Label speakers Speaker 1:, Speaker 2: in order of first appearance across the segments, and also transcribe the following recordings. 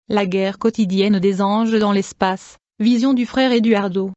Speaker 1: La guerre quotidienne des anges dans l'espace. Vision du frère Eduardo.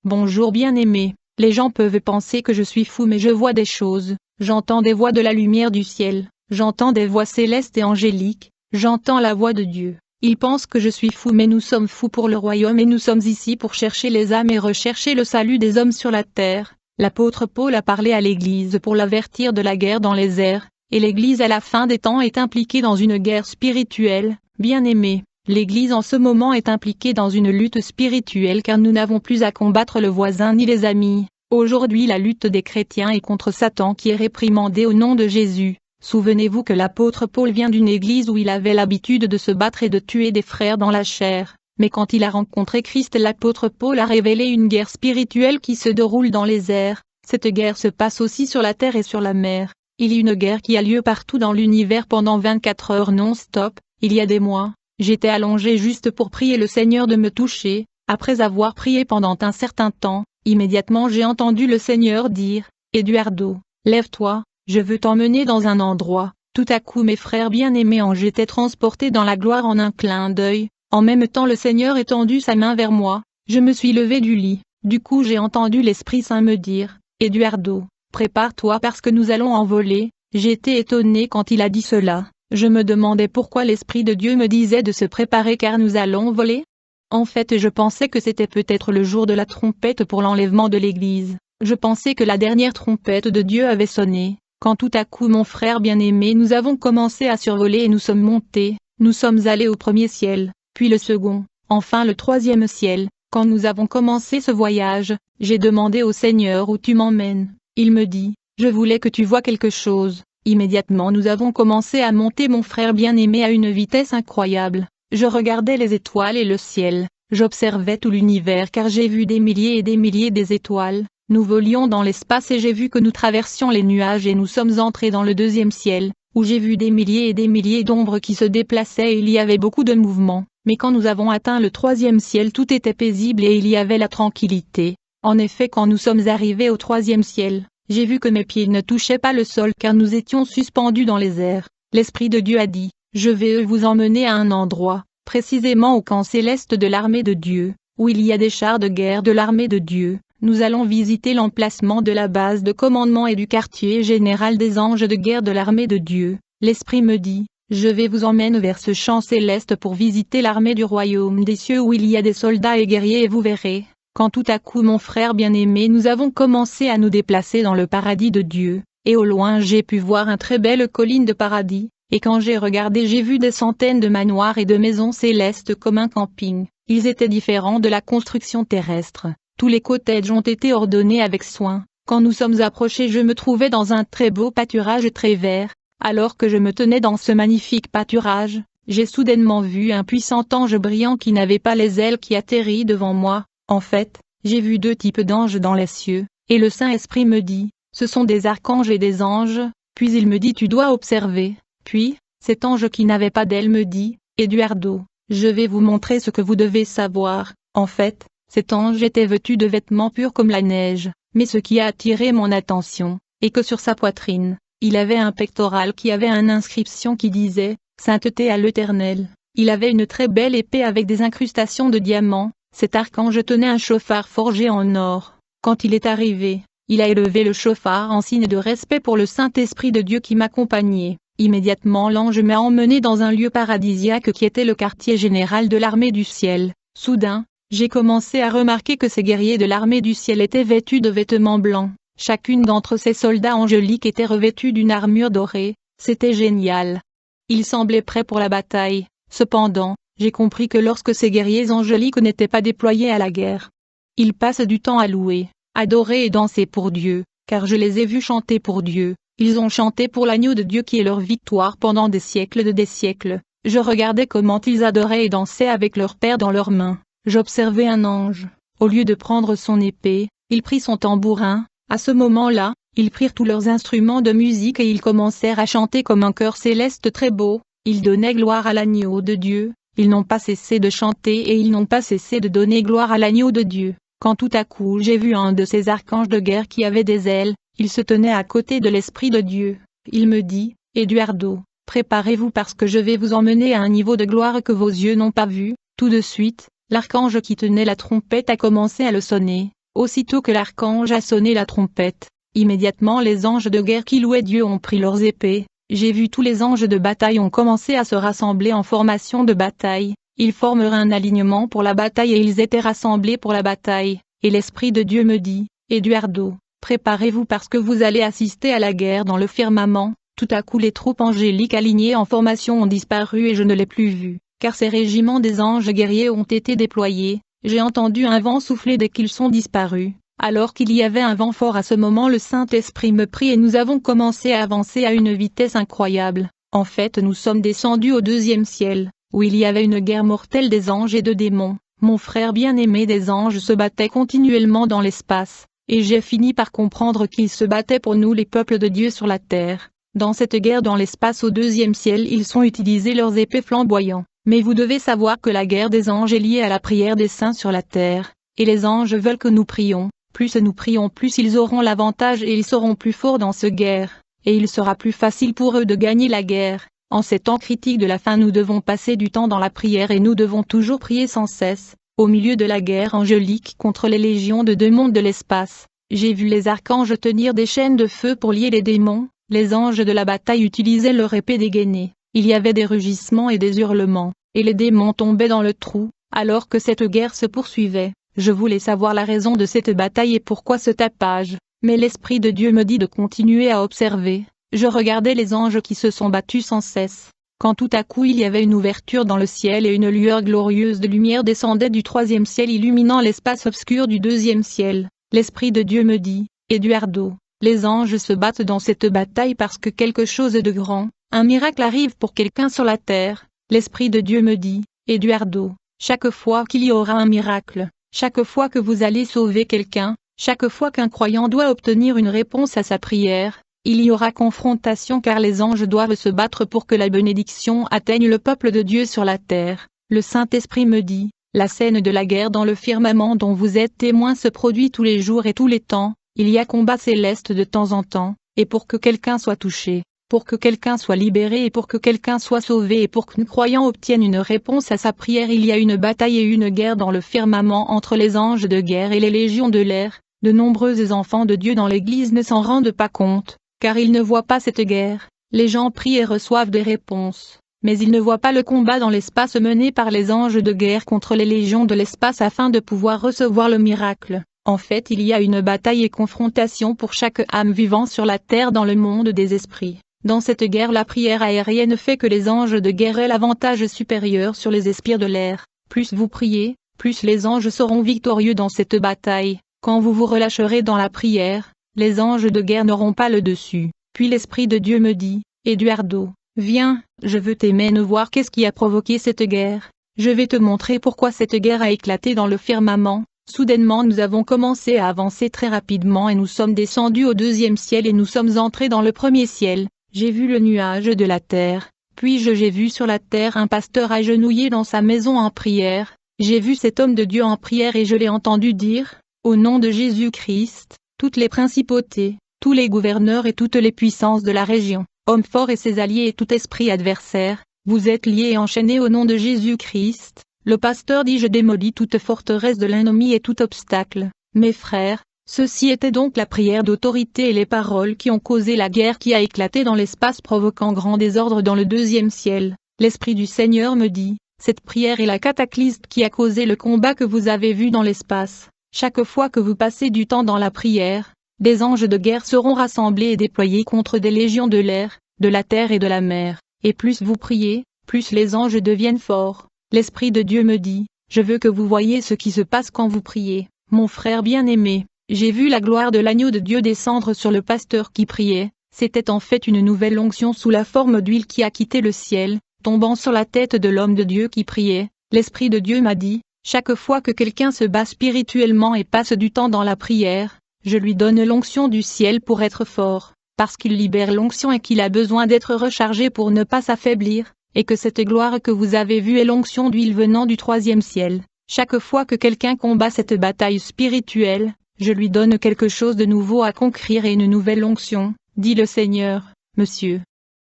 Speaker 1: Bonjour bien-aimé. Les gens peuvent penser que je suis fou, mais je vois des choses. J'entends des voix de la lumière du ciel. J'entends des voix célestes et angéliques. J'entends la voix de Dieu. Ils pensent que je suis fou, mais nous sommes fous pour le royaume et nous sommes ici pour chercher les âmes et rechercher le salut des hommes sur la terre. L'apôtre Paul a parlé à l'Église pour l'avertir de la guerre dans les airs, et l'Église à la fin des temps est impliquée dans une guerre spirituelle. Bien-aimé, l'Église en ce moment est impliquée dans une lutte spirituelle car nous n'avons plus à combattre le voisin ni les amis. Aujourd'hui la lutte des chrétiens est contre Satan qui est réprimandé au nom de Jésus. Souvenez-vous que l'apôtre Paul vient d'une église où il avait l'habitude de se battre et de tuer des frères dans la chair. Mais quand il a rencontré Christ, l'apôtre Paul a révélé une guerre spirituelle qui se déroule dans les airs. Cette guerre se passe aussi sur la terre et sur la mer. Il y a une guerre qui a lieu partout dans l'univers pendant 24 heures non-stop. Il y a des mois, j'étais allongé juste pour prier le Seigneur de me toucher. Après avoir prié pendant un certain temps, immédiatement j'ai entendu le Seigneur dire, « Eduardo, lève-toi, je veux t'emmener dans un endroit. » Tout à coup mes frères bien-aimés j'étais transporté dans la gloire en un clin d'œil. En même temps le Seigneur étendu sa main vers moi. Je me suis levé du lit. Du coup j'ai entendu l'Esprit Saint me dire, « Eduardo, prépare-toi parce que nous allons envoler. » J'étais étonné quand il a dit cela. Je me demandais pourquoi l'Esprit de Dieu me disait de se préparer car nous allons voler. En fait je pensais que c'était peut-être le jour de la trompette pour l'enlèvement de l'Église. Je pensais que la dernière trompette de Dieu avait sonné, quand tout à coup mon frère bien-aimé nous avons commencé à survoler et nous sommes montés, nous sommes allés au premier ciel, puis le second, enfin le troisième ciel. Quand nous avons commencé ce voyage, j'ai demandé au Seigneur où tu m'emmènes. Il me dit, je voulais que tu vois quelque chose. Immédiatement nous avons commencé à monter mon frère bien-aimé à une vitesse incroyable. Je regardais les étoiles et le ciel, j'observais tout l'univers car j'ai vu des milliers et des milliers d'étoiles. Nous volions dans l'espace et j'ai vu que nous traversions les nuages et nous sommes entrés dans le deuxième ciel, où j'ai vu des milliers et des milliers d'ombres qui se déplaçaient et il y avait beaucoup de mouvements. Mais quand nous avons atteint le troisième ciel tout était paisible et il y avait la tranquillité. En effet quand nous sommes arrivés au troisième ciel, j'ai vu que mes pieds ne touchaient pas le sol car nous étions suspendus dans les airs. L'Esprit de Dieu a dit, je vais vous emmener à un endroit, précisément au camp céleste de l'armée de Dieu, où il y a des chars de guerre de l'armée de Dieu. Nous allons visiter l'emplacement de la base de commandement et du quartier général des anges de guerre de l'armée de Dieu. L'Esprit me dit, je vais vous emmener vers ce champ céleste pour visiter l'armée du royaume des cieux où il y a des soldats et guerriers et vous verrez. Quand tout à coup mon frère bien-aimé nous avons commencé à nous déplacer dans le paradis de Dieu, et au loin j'ai pu voir une très belle colline de paradis, et quand j'ai regardé j'ai vu des centaines de manoirs et de maisons célestes comme un camping. Ils étaient différents de la construction terrestre, tous les cottages ont été ordonnés avec soin. Quand nous sommes approchés je me trouvais dans un très beau pâturage très vert, alors que je me tenais dans ce magnifique pâturage, j'ai soudainement vu un puissant ange brillant qui n'avait pas les ailes qui atterrit devant moi. En fait, j'ai vu deux types d'anges dans les cieux, et le Saint-Esprit me dit, ce sont des archanges et des anges, puis il me dit tu dois observer, puis, cet ange qui n'avait pas d'ailes me dit, Eduardo, je vais vous montrer ce que vous devez savoir. En fait, cet ange était vêtu de vêtements purs comme la neige, mais ce qui a attiré mon attention, est que sur sa poitrine, il avait un pectoral qui avait une inscription qui disait, Sainteté à l'Éternel. Il avait une très belle épée avec des incrustations de diamants. Cet archange tenait un chauffard forgé en or. Quand il est arrivé, il a élevé le chauffard en signe de respect pour le Saint-Esprit de Dieu qui m'accompagnait. Immédiatement l'ange m'a emmené dans un lieu paradisiaque qui était le quartier général de l'armée du ciel. Soudain, j'ai commencé à remarquer que ces guerriers de l'armée du ciel étaient vêtus de vêtements blancs. Chacune d'entre ces soldats angéliques était revêtue d'une armure dorée. C'était génial. Ils semblaient prêts pour la bataille. Cependant, j'ai compris que lorsque ces guerriers angéliques n'étaient pas déployés à la guerre, ils passent du temps à louer, adorer et danser pour Dieu, car je les ai vus chanter pour Dieu. Ils ont chanté pour l'agneau de Dieu qui est leur victoire pendant des siècles de des siècles. Je regardais comment ils adoraient et dansaient avec leur père dans leurs mains. J'observais un ange. Au lieu de prendre son épée, il prit son tambourin. À ce moment-là, ils prirent tous leurs instruments de musique et ils commencèrent à chanter comme un chœur céleste très beau. Ils donnaient gloire à l'agneau de Dieu. Ils n'ont pas cessé de chanter et ils n'ont pas cessé de donner gloire à l'agneau de Dieu. Quand tout à coup j'ai vu un de ces archanges de guerre qui avait des ailes, il se tenait à côté de l'Esprit de Dieu. Il me dit, Eduardo, préparez-vous parce que je vais vous emmener à un niveau de gloire que vos yeux n'ont pas vu. » Tout de suite, l'archange qui tenait la trompette a commencé à le sonner. Aussitôt que l'archange a sonné la trompette, immédiatement les anges de guerre qui louaient Dieu ont pris leurs épées. J'ai vu tous les anges de bataille ont commencé à se rassembler en formation de bataille. Ils formeraient un alignement pour la bataille et ils étaient rassemblés pour la bataille. Et l'Esprit de Dieu me dit, Eduardo, préparez-vous parce que vous allez assister à la guerre dans le firmament. Tout à coup les troupes angéliques alignées en formation ont disparu et je ne l'ai plus vu, car ces régiments des anges guerriers ont été déployés. J'ai entendu un vent souffler dès qu'ils sont disparus. Alors qu'il y avait un vent fort à ce moment, le Saint-Esprit me prit et nous avons commencé à avancer à une vitesse incroyable. En fait, nous sommes descendus au deuxième ciel, où il y avait une guerre mortelle des anges et de démons. Mon frère bien-aimé des anges se battait continuellement dans l'espace, et j'ai fini par comprendre qu'ils se battaient pour nous les peuples de Dieu sur la terre. Dans cette guerre dans l'espace au deuxième ciel, ils ont utilisé leurs épées flamboyantes. Mais vous devez savoir que la guerre des anges est liée à la prière des saints sur la terre, et les anges veulent que nous prions. Plus nous prions, plus ils auront l'avantage et ils seront plus forts dans cette guerre, et il sera plus facile pour eux de gagner la guerre. En ces temps critiques de la fin, nous devons passer du temps dans la prière et nous devons toujours prier sans cesse. Au milieu de la guerre angélique contre les légions de démons de l'espace, j'ai vu les archanges tenir des chaînes de feu pour lier les démons. Les anges de la bataille utilisaient leur épée dégainée. Il y avait des rugissements et des hurlements, et les démons tombaient dans le trou, alors que cette guerre se poursuivait. Je voulais savoir la raison de cette bataille et pourquoi ce tapage, mais l'Esprit de Dieu me dit de continuer à observer. Je regardais les anges qui se sont battus sans cesse, quand tout à coup il y avait une ouverture dans le ciel et une lueur glorieuse de lumière descendait du troisième ciel illuminant l'espace obscur du deuxième ciel. L'Esprit de Dieu me dit, Eduardo, les anges se battent dans cette bataille parce que quelque chose de grand, un miracle arrive pour quelqu'un sur la terre. L'Esprit de Dieu me dit, Eduardo, chaque fois qu'il y aura un miracle, chaque fois que vous allez sauver quelqu'un, chaque fois qu'un croyant doit obtenir une réponse à sa prière, il y aura confrontation car les anges doivent se battre pour que la bénédiction atteigne le peuple de Dieu sur la terre. Le Saint-Esprit me dit, la scène de la guerre dans le firmament dont vous êtes témoin se produit tous les jours et tous les temps, il y a combat céleste de temps en temps, et pour que quelqu'un soit touché, pour que quelqu'un soit libéré et pour que quelqu'un soit sauvé et pour qu'un croyant obtienne une réponse à sa prière, il y a une bataille et une guerre dans le firmament entre les anges de guerre et les légions de l'air. De nombreux enfants de Dieu dans l'Église ne s'en rendent pas compte, car ils ne voient pas cette guerre. Les gens prient et reçoivent des réponses, mais ils ne voient pas le combat dans l'espace mené par les anges de guerre contre les légions de l'espace afin de pouvoir recevoir le miracle. En fait, il y a une bataille et confrontation pour chaque âme vivant sur la terre dans le monde des esprits. Dans cette guerre, la prière aérienne fait que les anges de guerre aient l'avantage supérieur sur les esprits de l'air. Plus vous priez, plus les anges seront victorieux dans cette bataille. Quand vous vous relâcherez dans la prière, les anges de guerre n'auront pas le dessus. Puis l'Esprit de Dieu me dit, Eduardo, viens, je veux t'aimer voir qu'est-ce qui a provoqué cette guerre. Je vais te montrer pourquoi cette guerre a éclaté dans le firmament. Soudainement nous avons commencé à avancer très rapidement et nous sommes descendus au deuxième ciel et nous sommes entrés dans le premier ciel. J'ai vu le nuage de la terre, puis j'ai vu sur la terre un pasteur agenouillé dans sa maison en prière. J'ai vu cet homme de Dieu en prière et je l'ai entendu dire, au nom de Jésus-Christ, toutes les principautés, tous les gouverneurs et toutes les puissances de la région, hommes forts et ses alliés et tout esprit adversaire, vous êtes liés et enchaînés au nom de Jésus-Christ. Le pasteur dit, je démolis toute forteresse de l'ennemi et tout obstacle. Mes frères, ceci était donc la prière d'autorité et les paroles qui ont causé la guerre qui a éclaté dans l'espace provoquant grand désordre dans le deuxième ciel. L'Esprit du Seigneur me dit, cette prière est la cataclysme qui a causé le combat que vous avez vu dans l'espace. Chaque fois que vous passez du temps dans la prière, des anges de guerre seront rassemblés et déployés contre des légions de l'air, de la terre et de la mer. Et plus vous priez, plus les anges deviennent forts. L'Esprit de Dieu me dit, je veux que vous voyiez ce qui se passe quand vous priez. Mon frère bien-aimé, j'ai vu la gloire de l'agneau de Dieu descendre sur le pasteur qui priait. C'était en fait une nouvelle onction sous la forme d'huile qui a quitté le ciel, tombant sur la tête de l'homme de Dieu qui priait. L'Esprit de Dieu m'a dit, chaque fois que quelqu'un se bat spirituellement et passe du temps dans la prière, je lui donne l'onction du ciel pour être fort, parce qu'il libère l'onction et qu'il a besoin d'être rechargé pour ne pas s'affaiblir. Et que cette gloire que vous avez vue est l'onction d'huile venant du troisième ciel. Chaque fois que quelqu'un combat cette bataille spirituelle, je lui donne quelque chose de nouveau à conquérir et une nouvelle onction, dit le Seigneur. Monsieur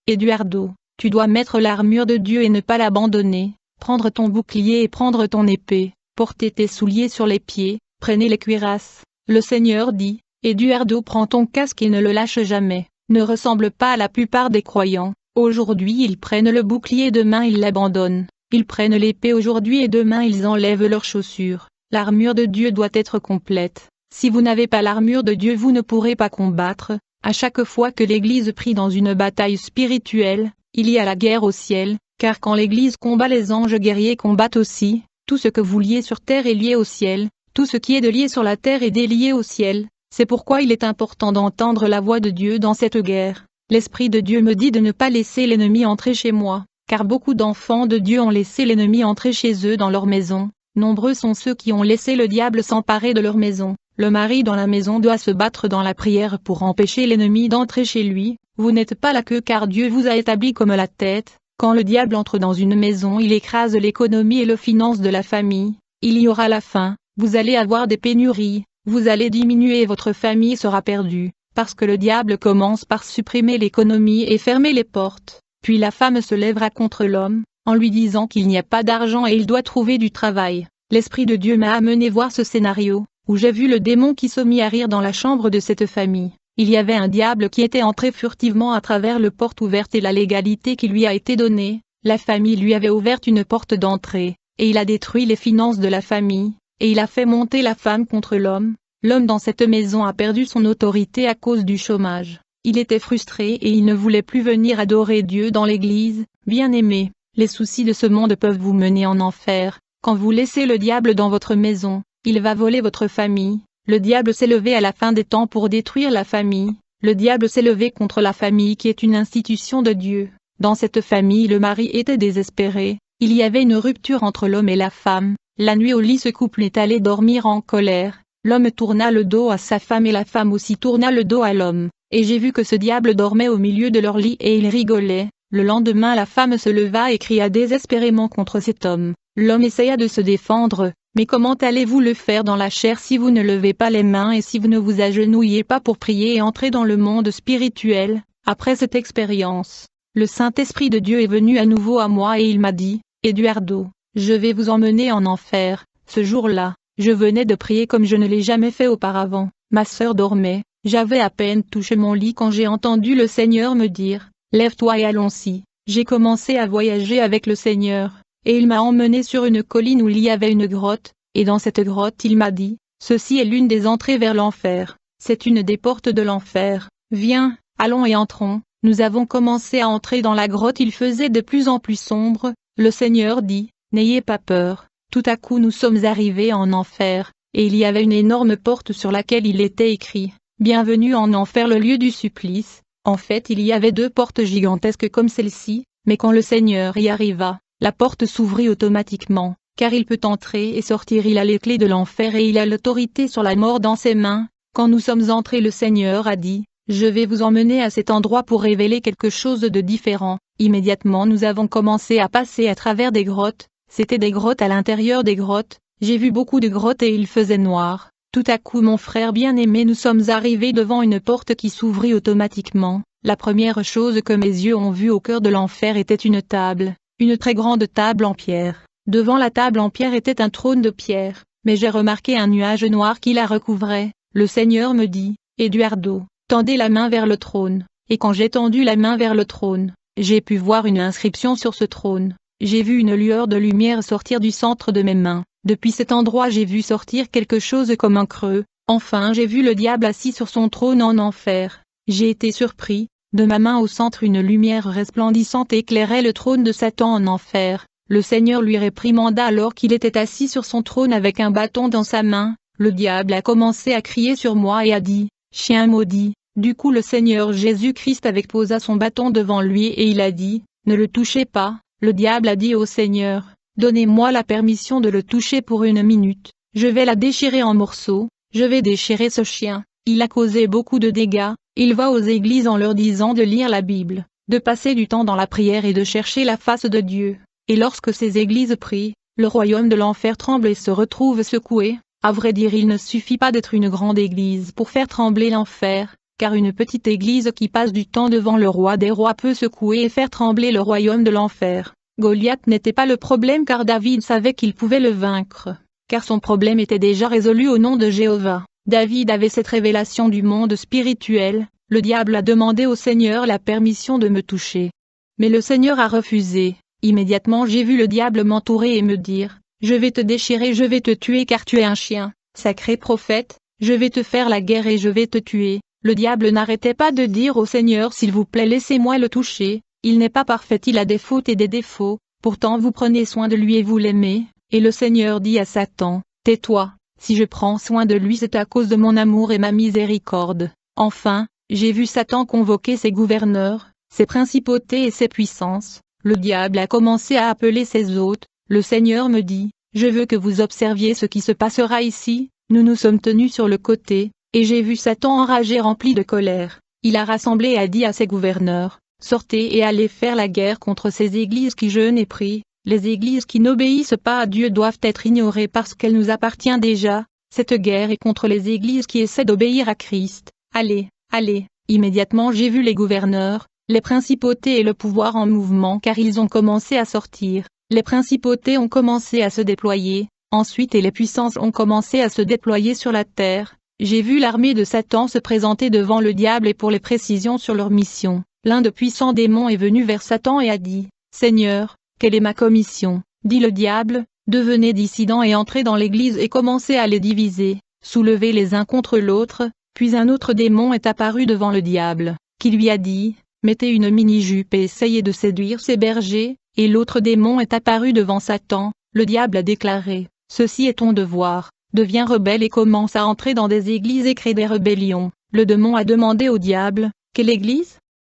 Speaker 1: Eduardo, Tu dois mettre l'armure de Dieu et ne pas l'abandonner, prendre ton bouclier et prendre ton épée, porter tes souliers sur les pieds, prenez les cuirasses. Le Seigneur dit, Eduardo, prends ton casque et ne le lâche jamais. Ne ressemble pas à la plupart des croyants. Aujourd'hui ils prennent le bouclier, demain ils l'abandonnent. Ils prennent l'épée aujourd'hui et demain ils enlèvent leurs chaussures. L'armure de Dieu doit être complète. Si vous n'avez pas l'armure de Dieu, vous ne pourrez pas combattre. À chaque fois que l'Église prie dans une bataille spirituelle, il y a la guerre au ciel, car quand l'Église combat, les anges guerriers combattent aussi. Tout ce que vous liez sur terre est lié au ciel, tout ce qui est de lié sur la terre est délié au ciel. C'est pourquoi il est important d'entendre la voix de Dieu dans cette guerre. L'Esprit de Dieu me dit de ne pas laisser l'ennemi entrer chez moi, car beaucoup d'enfants de Dieu ont laissé l'ennemi entrer chez eux dans leur maison. Nombreux sont ceux qui ont laissé le diable s'emparer de leur maison. Le mari dans la maison doit se battre dans la prière pour empêcher l'ennemi d'entrer chez lui. Vous n'êtes pas la queue car Dieu vous a établi comme la tête. Quand le diable entre dans une maison, il écrase l'économie et les finances de la famille. Il y aura la faim, vous allez avoir des pénuries, vous allez diminuer et votre famille sera perdue, parce que le diable commence par supprimer l'économie et fermer les portes. Puis la femme se lèvera contre l'homme, en lui disant qu'il n'y a pas d'argent et il doit trouver du travail. L'Esprit de Dieu m'a amené voir ce scénario, où j'ai vu le démon qui se mit à rire dans la chambre de cette famille. Il y avait un diable qui était entré furtivement à travers la porte ouverte et la légalité qui lui a été donnée. La famille lui avait ouvert une porte d'entrée, et il a détruit les finances de la famille, et il a fait monter la femme contre l'homme. L'homme dans cette maison a perdu son autorité à cause du chômage. Il était frustré et il ne voulait plus venir adorer Dieu dans l'église. Bien-aimés, les soucis de ce monde peuvent vous mener en enfer. Quand vous laissez le diable dans votre maison, il va voler votre famille. Le diable s'est levé à la fin des temps pour détruire la famille. Le diable s'est levé contre la famille qui est une institution de Dieu. Dans cette famille, le mari était désespéré. Il y avait une rupture entre l'homme et la femme. La nuit au lit, ce couple est allé dormir en colère. L'homme tourna le dos à sa femme et la femme aussi tourna le dos à l'homme. Et j'ai vu que ce diable dormait au milieu de leur lit et il rigolait. Le lendemain, la femme se leva et cria désespérément contre cet homme. L'homme essaya de se défendre. Mais comment allez-vous le faire dans la chair si vous ne levez pas les mains et si vous ne vous agenouillez pas pour prier et entrer dans le monde spirituel? Après cette expérience, le Saint-Esprit de Dieu est venu à nouveau à moi et il m'a dit, Eduardo, je vais vous emmener en enfer. Ce jour-là, je venais de prier comme je ne l'ai jamais fait auparavant. Ma sœur dormait, j'avais à peine touché mon lit quand j'ai entendu le Seigneur me dire, lève-toi et allons-y. J'ai commencé à voyager avec le Seigneur. Et il m'a emmené sur une colline où il y avait une grotte, et dans cette grotte il m'a dit, ceci est l'une des entrées vers l'enfer, c'est une des portes de l'enfer, viens, allons et entrons. Nous avons commencé à entrer dans la grotte, il faisait de plus en plus sombre. Le Seigneur dit, n'ayez pas peur. Tout à coup nous sommes arrivés en enfer, et il y avait une énorme porte sur laquelle il était écrit, bienvenue en enfer, le lieu du supplice. En fait il y avait deux portes gigantesques comme celle-ci, mais quand le Seigneur y arriva, la porte s'ouvrit automatiquement, car il peut entrer et sortir, il a les clés de l'enfer et il a l'autorité sur la mort dans ses mains. Quand nous sommes entrés, le Seigneur a dit, je vais vous emmener à cet endroit pour révéler quelque chose de différent. Immédiatement nous avons commencé à passer à travers des grottes, c'était des grottes à l'intérieur des grottes, j'ai vu beaucoup de grottes et il faisait noir. Tout à coup mon frère bien-aimé, nous sommes arrivés devant une porte qui s'ouvrit automatiquement. La première chose que mes yeux ont vue au cœur de l'enfer était une table. Une très grande table en pierre. Devant la table en pierre était un trône de pierre, mais j'ai remarqué un nuage noir qui la recouvrait. Le Seigneur me dit, Eduardo, tendez la main vers le trône. Et quand j'ai tendu la main vers le trône, j'ai pu voir une inscription sur ce trône. J'ai vu une lueur de lumière sortir du centre de mes mains. Depuis cet endroit j'ai vu sortir quelque chose comme un creux. Enfin j'ai vu le diable assis sur son trône en enfer. J'ai été surpris. De ma main au centre une lumière resplendissante éclairait le trône de Satan en enfer. Le Seigneur lui réprimanda alors qu'il était assis sur son trône avec un bâton dans sa main. Le diable a commencé à crier sur moi et a dit, chien maudit. Du coup le Seigneur Jésus-Christ posa son bâton devant lui et il a dit, ne le touchez pas. Le diable a dit au Seigneur, donnez-moi la permission de le toucher pour 1 minute. Je vais la déchirer en morceaux, je vais déchirer ce chien. Il a causé beaucoup de dégâts. Il va aux églises en leur disant de lire la Bible, de passer du temps dans la prière et de chercher la face de Dieu. Et lorsque ces églises prient, le royaume de l'enfer tremble et se retrouve secoué. À vrai dire, il ne suffit pas d'être une grande église pour faire trembler l'enfer. car une petite église qui passe du temps devant le roi des rois peut secouer et faire trembler le royaume de l'enfer. Goliath n'était pas le problème car David savait qu'il pouvait le vaincre, car son problème était déjà résolu au nom de Jéhovah. David avait cette révélation du monde spirituel. Le diable a demandé au Seigneur la permission de me toucher. Mais le Seigneur a refusé. Immédiatement j'ai vu le diable m'entourer et me dire, « Je vais te déchirer, je vais te tuer car tu es un chien, sacré prophète, je vais te faire la guerre et je vais te tuer. » Le diable n'arrêtait pas de dire au Seigneur, « S'il vous plaît laissez-moi le toucher, il n'est pas parfait, il a des fautes et des défauts, pourtant vous prenez soin de lui et vous l'aimez. » Et le Seigneur dit à Satan, « Tais-toi, si je prends soin de lui c'est à cause de mon amour et ma miséricorde. » Enfin, j'ai vu Satan convoquer ses gouverneurs, ses principautés et ses puissances. Le diable a commencé à appeler ses hôtes. Le Seigneur me dit, « Je veux que vous observiez ce qui se passera ici. » Nous nous sommes tenus sur le côté, et j'ai vu Satan enragé rempli de colère. Il a rassemblé et a dit à ses gouverneurs, « Sortez et allez faire la guerre contre ces églises qui jeûnent et prient. Les églises qui n'obéissent pas à Dieu doivent être ignorées parce qu'elles nous appartiennent déjà. Cette guerre est contre les églises qui essaient d'obéir à Christ. Allez, allez. » Immédiatement j'ai vu les gouverneurs, les principautés et le pouvoir en mouvement car ils ont commencé à sortir. Les principautés ont commencé à se déployer, ensuite et les puissances ont commencé à se déployer sur la terre. J'ai vu l'armée de Satan se présenter devant le diable et pour les précisions sur leur mission, l'un de puissants démons est venu vers Satan et a dit, « Seigneur, quelle est ma commission ?» Dit le diable, « Devenez dissidents et entrez dans l'église et commencez à les diviser, soulevez les uns contre l'autre. » Puis un autre démon est apparu devant le diable, qui lui a dit, « Mettez une mini-jupe et essayez de séduire ces bergers. » Et l'autre démon est apparu devant Satan. Le diable a déclaré, « Ceci est ton devoir, deviens rebelle et commence à entrer dans des églises et crée des rébellions. » Le démon a demandé au diable, « Quelle église ?»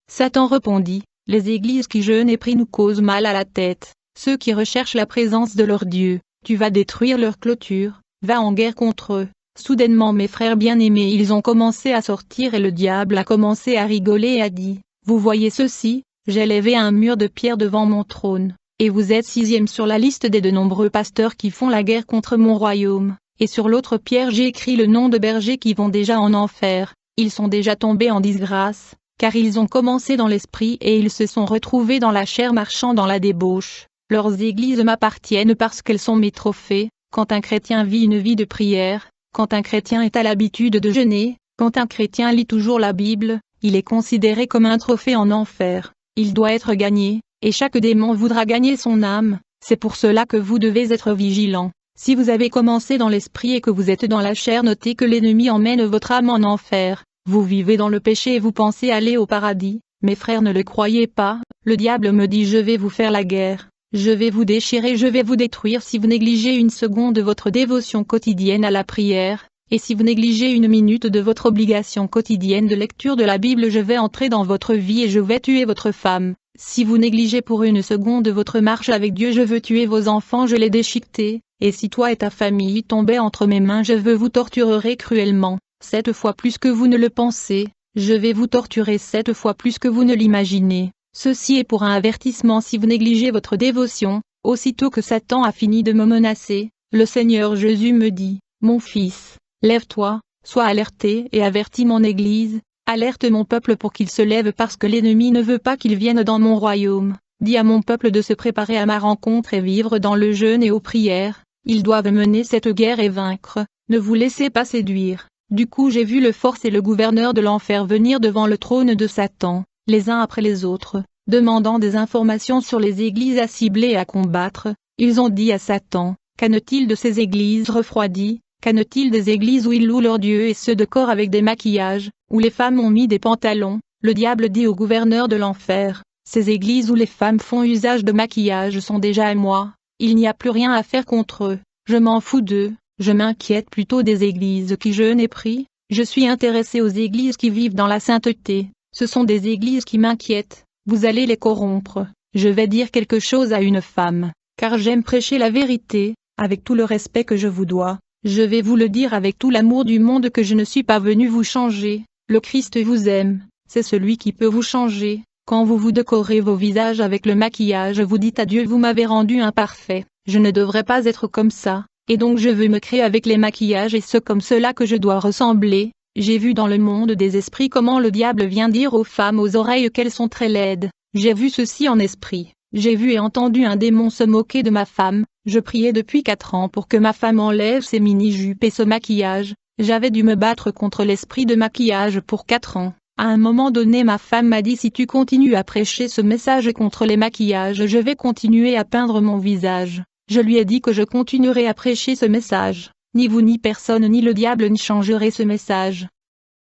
Speaker 1: Satan répondit, « Les églises qui jeûnent et prient nous causent mal à la tête, ceux qui recherchent la présence de leur Dieu. Tu vas détruire leur clôture, va en guerre contre eux. » Soudainement mes frères bien-aimés ils ont commencé à sortir et le diable a commencé à rigoler et a dit, « Vous voyez ceci, j'ai levé un mur de pierre devant mon trône, et vous êtes 6e sur la liste des de nombreux pasteurs qui font la guerre contre mon royaume, et sur l'autre pierre j'ai écrit le nom de bergers qui vont déjà en enfer, ils sont déjà tombés en disgrâce, car ils ont commencé dans l'esprit et ils se sont retrouvés dans la chair marchant dans la débauche. Leurs églises m'appartiennent parce qu'elles sont mes trophées. Quand un chrétien vit une vie de prière, quand un chrétien est à l'habitude de jeûner, quand un chrétien lit toujours la Bible, il est considéré comme un trophée en enfer. Il doit être gagné, et chaque démon voudra gagner son âme. C'est pour cela que vous devez être vigilants. Si vous avez commencé dans l'esprit et que vous êtes dans la chair, notez que l'ennemi emmène votre âme en enfer. Vous vivez dans le péché et vous pensez aller au paradis. Mes frères, ne le croyez pas. Le diable me dit, je vais vous faire la guerre. Je vais vous déchirer, je vais vous détruire si vous négligez une seconde de votre dévotion quotidienne à la prière, et si vous négligez une minute de votre obligation quotidienne de lecture de la Bible, je vais entrer dans votre vie et je vais tuer votre femme. Si vous négligez pour une seconde votre marche avec Dieu, je veux tuer vos enfants, je les déchiqueter, et si toi et ta famille tombez entre mes mains, je veux vous torturer cruellement, 7 fois plus que vous ne le pensez, je vais vous torturer 7 fois plus que vous ne l'imaginez. Ceci est pour un avertissement si vous négligez votre dévotion. Aussitôt que Satan a fini de me menacer, le Seigneur Jésus me dit, « Mon fils, lève-toi, sois alerté et avertis mon Église, alerte mon peuple pour qu'il se lève parce que l'ennemi ne veut pas qu'il vienne dans mon royaume. Dis à mon peuple de se préparer à ma rencontre et vivre dans le jeûne et aux prières, ils doivent mener cette guerre et vaincre, ne vous laissez pas séduire. » Du coup j'ai vu le force et le gouverneur de l'enfer venir devant le trône de Satan, les uns après les autres, demandant des informations sur les églises à cibler et à combattre. Ils ont dit à Satan, « Qu'en est-il de ces églises refroidies? Qu'en est-il des églises où ils louent leur Dieu et ceux de corps avec des maquillages, où les femmes ont mis des pantalons ?» Le diable dit au gouverneur de l'enfer, « Ces églises où les femmes font usage de maquillage sont déjà à moi, il n'y a plus rien à faire contre eux, je m'en fous d'eux, je m'inquiète plutôt des églises qui jeûnent et prient, je suis intéressé aux églises qui vivent dans la sainteté. Ce sont des églises qui m'inquiètent, vous allez les corrompre. » Je vais dire quelque chose à une femme, car j'aime prêcher la vérité, avec tout le respect que je vous dois, je vais vous le dire avec tout l'amour du monde que je ne suis pas venu vous changer, le Christ vous aime, c'est celui qui peut vous changer. Quand vous vous décorez vos visages avec le maquillage, vous dites à Dieu, vous m'avez rendu imparfait, je ne devrais pas être comme ça, et donc je veux me créer avec les maquillages et ce comme cela que je dois ressembler. J'ai vu dans le monde des esprits comment le diable vient dire aux femmes aux oreilles qu'elles sont très laides. J'ai vu ceci en esprit. J'ai vu et entendu un démon se moquer de ma femme. Je priais depuis 4 ans pour que ma femme enlève ses mini-jupes et ce maquillage. J'avais dû me battre contre l'esprit de maquillage pour 4 ans. À un moment donné ma femme m'a dit si tu continues à prêcher ce message contre les maquillages je vais continuer à peindre mon visage. Je lui ai dit que je continuerai à prêcher ce message. Ni vous ni personne ni le diable ne changerait ce message.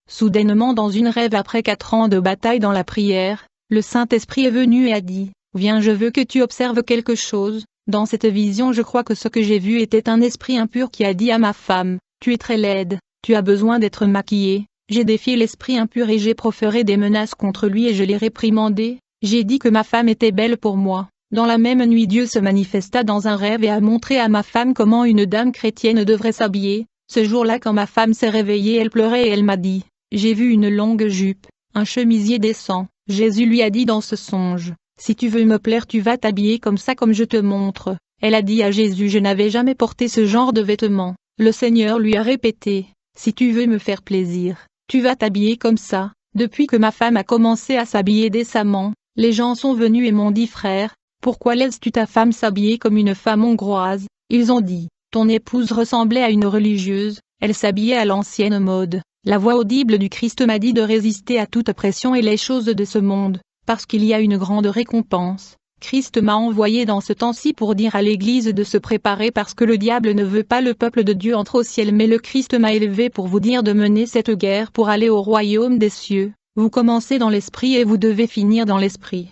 Speaker 1: Soudainement dans une rêve après 4 ans de bataille dans la prière, le Saint-Esprit est venu et a dit, viens je veux que tu observes quelque chose. Dans cette vision je crois que ce que j'ai vu était un esprit impur qui a dit à ma femme, tu es très laide, tu as besoin d'être maquillée. J'ai défié l'esprit impur et j'ai proféré des menaces contre lui et je l'ai réprimandé. J'ai dit que ma femme était belle pour moi. Dans la même nuit Dieu se manifesta dans un rêve et a montré à ma femme comment une dame chrétienne devrait s'habiller. Ce jour-là quand ma femme s'est réveillée elle pleurait et elle m'a dit, j'ai vu une longue jupe, un chemisier décent. Jésus lui a dit dans ce songe, si tu veux me plaire tu vas t'habiller comme ça comme je te montre. Elle a dit à Jésus je n'avais jamais porté ce genre de vêtements. Le Seigneur lui a répété, si tu veux me faire plaisir, tu vas t'habiller comme ça. Depuis que ma femme a commencé à s'habiller décemment, les gens sont venus et m'ont dit frère, pourquoi laisses-tu ta femme s'habiller comme une femme hongroise? Ils ont dit, ton épouse ressemblait à une religieuse, elle s'habillait à l'ancienne mode. La voix audible du Christ m'a dit de résister à toute pression et les choses de ce monde, parce qu'il y a une grande récompense. Christ m'a envoyé dans ce temps-ci pour dire à l'Église de se préparer parce que le diable ne veut pas le peuple de Dieu entre au ciel mais le Christ m'a élevé pour vous dire de mener cette guerre pour aller au royaume des cieux. Vous commencez dans l'esprit et vous devez finir dans l'esprit.